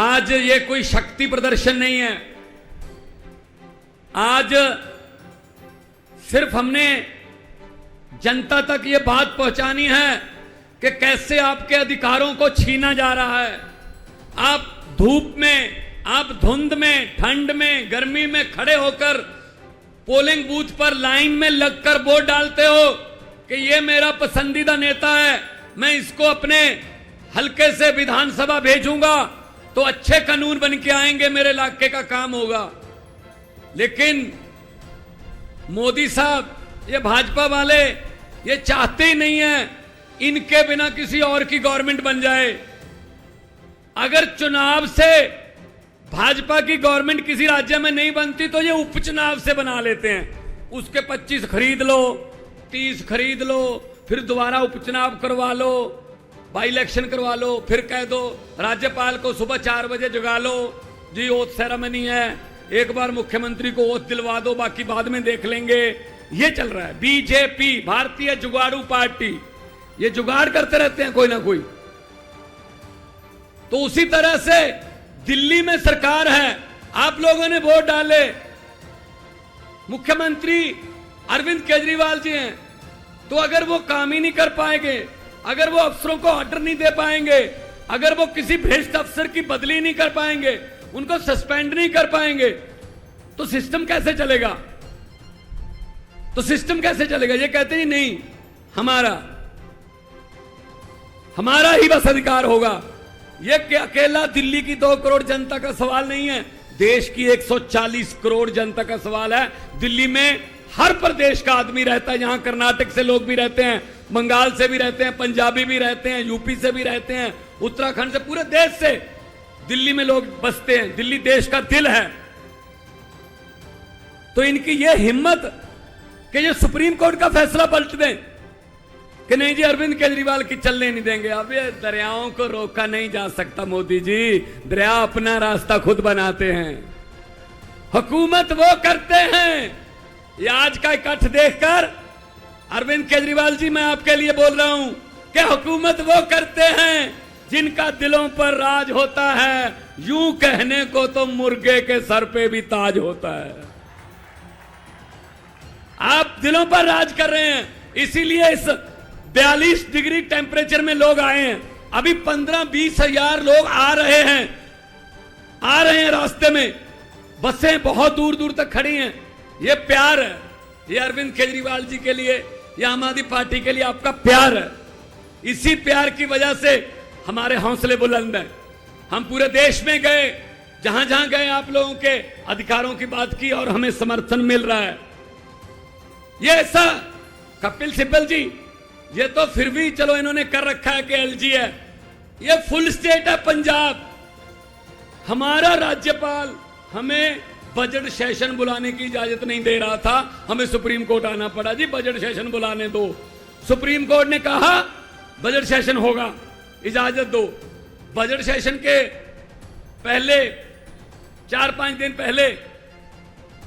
आज ये कोई शक्ति प्रदर्शन नहीं है। आज सिर्फ हमने जनता तक ये बात पहुंचानी है कि कैसे आपके अधिकारों को छीना जा रहा है। आप धूप में, आप धुंध में, ठंड में, गर्मी में खड़े होकर पोलिंग बूथ पर लाइन में लगकर वोट डालते हो कि ये मेरा पसंदीदा नेता है, मैं इसको अपने हल्के से विधानसभा भेजूंगा तो अच्छे कानून बन के आएंगे, मेरे इलाके का काम होगा। लेकिन मोदी साहब, ये भाजपा वाले ये चाहते ही नहीं है इनके बिना किसी और की गवर्नमेंट बन जाए। अगर चुनाव से भाजपा की गवर्नमेंट किसी राज्य में नहीं बनती तो ये उपचुनाव से बना लेते हैं। उसके 25 खरीद लो, 30 खरीद लो, फिर दोबारा उपचुनाव करवा लो, बाई इलेक्शन करवा लो, फिर कह दो राज्यपाल को सुबह 4 बजे जगा लो, जी ओथ सेरेमनी है, एक बार मुख्यमंत्री को ओथ दिलवा दो, बाकी बाद में देख लेंगे। ये चल रहा है। बीजेपी, भारतीय जुगाड़ू पार्टी, ये जुगाड़ करते रहते हैं कोई ना कोई। तो उसी तरह से दिल्ली में सरकार है, आप लोगों ने वोट डाले, मुख्यमंत्री अरविंद केजरीवाल जी हैं, तो अगर वो काम ही नहीं कर पाएंगे, अगर वो अफसरों को ऑर्डर नहीं दे पाएंगे, अगर वो किसी भ्रष्ट अफसर की बदली नहीं कर पाएंगे, उनको सस्पेंड नहीं कर पाएंगे, तो सिस्टम कैसे चलेगा? तो सिस्टम कैसे चलेगा? ये कहते ही नहीं, हमारा ही बस अधिकार होगा। ये अकेला दिल्ली की 2 करोड़ जनता का सवाल नहीं है, देश की 140 करोड़ जनता का सवाल है। दिल्ली में हर प्रदेश का आदमी रहता है, यहां कर्नाटक से लोग भी रहते हैं, बंगाल से भी रहते हैं, पंजाबी भी रहते हैं, यूपी से भी रहते हैं, उत्तराखंड से, पूरे देश से दिल्ली में लोग बसते हैं। दिल्ली देश का दिल है। तो इनकी यह हिम्मत कि ये सुप्रीम कोर्ट का फैसला पलट दें कि नहीं जी अरविंद केजरीवाल की चलने नहीं देंगे। अब ये दरियाओं को रोका नहीं जा सकता मोदी जी, दरिया अपना रास्ता खुद बनाते हैं, हुकूमत वो करते हैं। ये आज का इकट्ठ देखकर अरविंद केजरीवाल जी, मैं आपके लिए बोल रहा हूं कि हुकूमत वो करते हैं जिनका दिलों पर राज होता है। यूं कहने को तो मुर्गे के सर पे भी ताज होता है। आप दिलों पर राज कर रहे हैं, इसीलिए इस 42 डिग्री टेम्परेचर में लोग आए हैं। अभी 15-20 हजार लोग आ रहे हैं रास्ते में, बसें बहुत दूर दूर तक खड़ी हैं। ये प्यार है, ये अरविंद केजरीवाल जी के लिए, ये आम आदमी पार्टी के लिए आपका प्यार है। इसी प्यार की वजह से हमारे हौसले बुलंद हैं। हम पूरे देश में गए, जहां जहां गए आप लोगों के अधिकारों की बात की और हमें समर्थन मिल रहा है। ये ऐसा कपिल सिब्बल जी, ये तो फिर भी चलो इन्होंने कर रखा है कि एलजी है, ये फुल स्टेट है पंजाब। हमारा राज्यपाल हमें बजट सेशन बुलाने की इजाजत नहीं दे रहा था, हमें सुप्रीम कोर्ट आना पड़ा, जी बजट सेशन बुलाने दो। सुप्रीम कोर्ट ने कहा बजट सेशन होगा, इजाजत दो। बजट सेशन के पहले 4-5 दिन पहले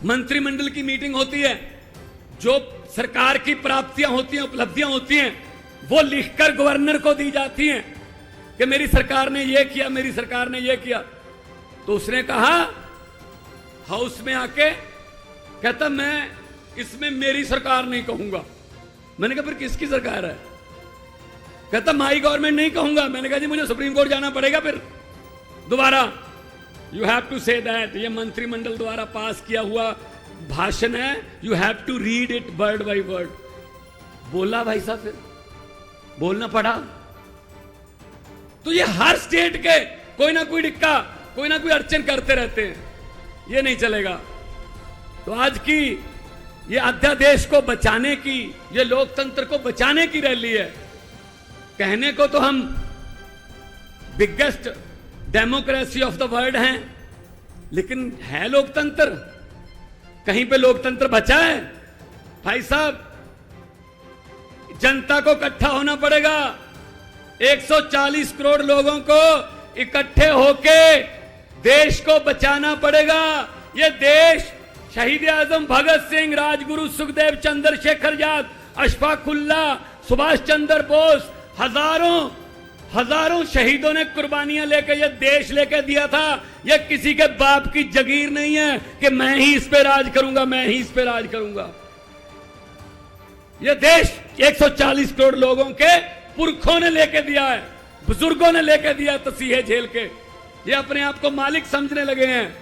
मंत्रिमंडल की मीटिंग होती है, जो सरकार की प्राप्तियां होती हैं, उपलब्धियां होती हैं, वो लिखकर गवर्नर को दी जाती हैं कि मेरी सरकार ने ये किया, मेरी सरकार ने ये किया। तो उसने कहा हाउस में आके, कहता मैं इसमें मेरी सरकार नहीं कहूंगा। मैंने कहा फिर किसकी सरकार है? कहता माई गवर्नमेंट नहीं कहूंगा। मैंने कहा जी मुझे सुप्रीम कोर्ट जाना पड़ेगा फिर दोबारा। You have to say that, ये मंत्रिमंडल द्वारा पास किया हुआ भाषण है, you have to read it word by word. बोला भाई साहब, फिर बोलना पड़ा। तो ये हर स्टेट के कोई ना कोई डिक्का, कोई ना कोई अड़चन करते रहते हैं, ये नहीं चलेगा। तो आज की ये अध्यादेश को बचाने की, ये लोकतंत्र को बचाने की रैली है। कहने को तो हम biggest democracy of the world हैं, लेकिन है लोकतंत्र? कहीं पे लोकतंत्र बचा है? भाई साहब, जनता को इकट्ठा होना पड़ेगा। 140 करोड़ लोगों को इकट्ठे होके देश को बचाना पड़ेगा। ये देश शहीद आजम भगत सिंह, राजगुरु सुखदेव, चंद्रशेखर आजाद, अशफाकुल्लाह, सुभाष चंद्र बोस, हजारों शहीदों ने कुर्बानियां लेके ये देश लेके दिया था। ये किसी के बाप की जगीर नहीं है कि मैं ही इस पे राज करूंगा, मैं ही इस पे राज करूंगा। ये देश 140 करोड़ लोगों के पुरखों ने लेके दिया है, बुजुर्गों ने लेके दिया तसीहे झेल के। ये अपने आप को मालिक समझने लगे हैं,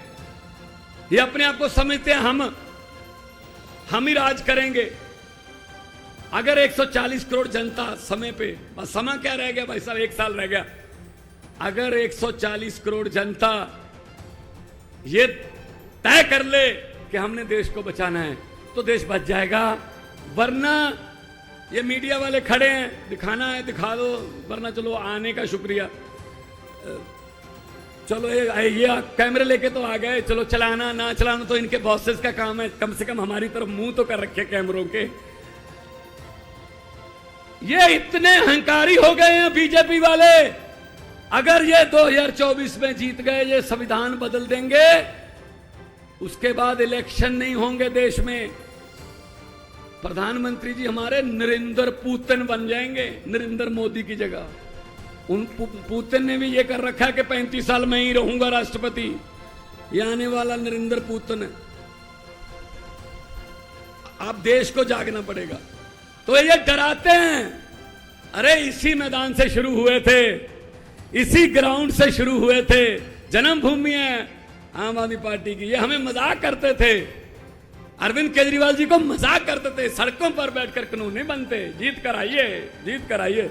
ये अपने आप को समझते हैं हम ही राज करेंगे। अगर 140 करोड़ जनता समय पे, बस समय क्या रह गया भाई साहब, 1 साल रह गया। अगर 140 करोड़ जनता ये तय कर ले कि हमने देश को बचाना है तो देश बच जाएगा। वरना ये मीडिया वाले खड़े हैं, दिखाना है दिखा दो, वरना चलो आने का शुक्रिया, चलो ये कैमरे लेके तो आ गए, चलो चलाना ना चलाना तो इनके बॉसेस का काम है, कम से कम हमारी तरफ मुंह तो कर रखे कैमरों के। ये इतने अहंकारी हो गए हैं बीजेपी वाले। अगर ये 2024 में जीत गए, ये संविधान बदल देंगे, उसके बाद इलेक्शन नहीं होंगे देश में। प्रधानमंत्री जी हमारे नरेंद्र पुतिन बन जाएंगे, नरेंद्र मोदी की जगह। उन पुतिन ने भी ये कर रखा है कि 35 साल में ही रहूंगा राष्ट्रपति। ये आने वाला नरेंद्र पुतिन है। आप देश को जागना पड़ेगा। तो ये डराते हैं, अरे इसी मैदान से शुरू हुए थे, इसी ग्राउंड से शुरू हुए थे, जन्मभूमि है आम आदमी पार्टी की। ये हमें मजाक करते थे, अरविंद केजरीवाल जी को मजाक करते थे, सड़कों पर बैठकर कानून नहीं बनते, जीत कर आइए, जीत कर आइए।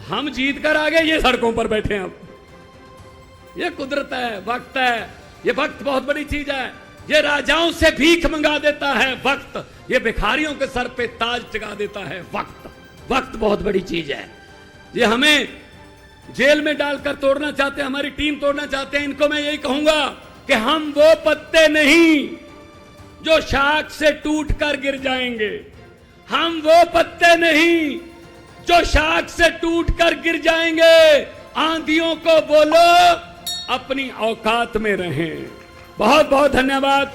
हम जीत कर आ गए, ये सड़कों पर बैठे हैं अब। ये कुदरत है, वक्त है। ये वक्त बहुत बड़ी चीज है। ये राजाओं से भीख मंगा देता है वक्त, ये भिखारियों के सर पे ताज टिका देता है वक्त। वक्त बहुत बड़ी चीज है। ये हमें जेल में डालकर तोड़ना चाहते हैं, हमारी टीम तोड़ना चाहते हैं। इनको मैं यही कहूंगा कि हम वो पत्ते नहीं जो शाख से टूटकर गिर जाएंगे, हम वो पत्ते नहीं जो शाख से टूटकर गिर जाएंगे। आंधियों को बोलो अपनी औकात में रहें। बहुत बहुत धन्यवाद।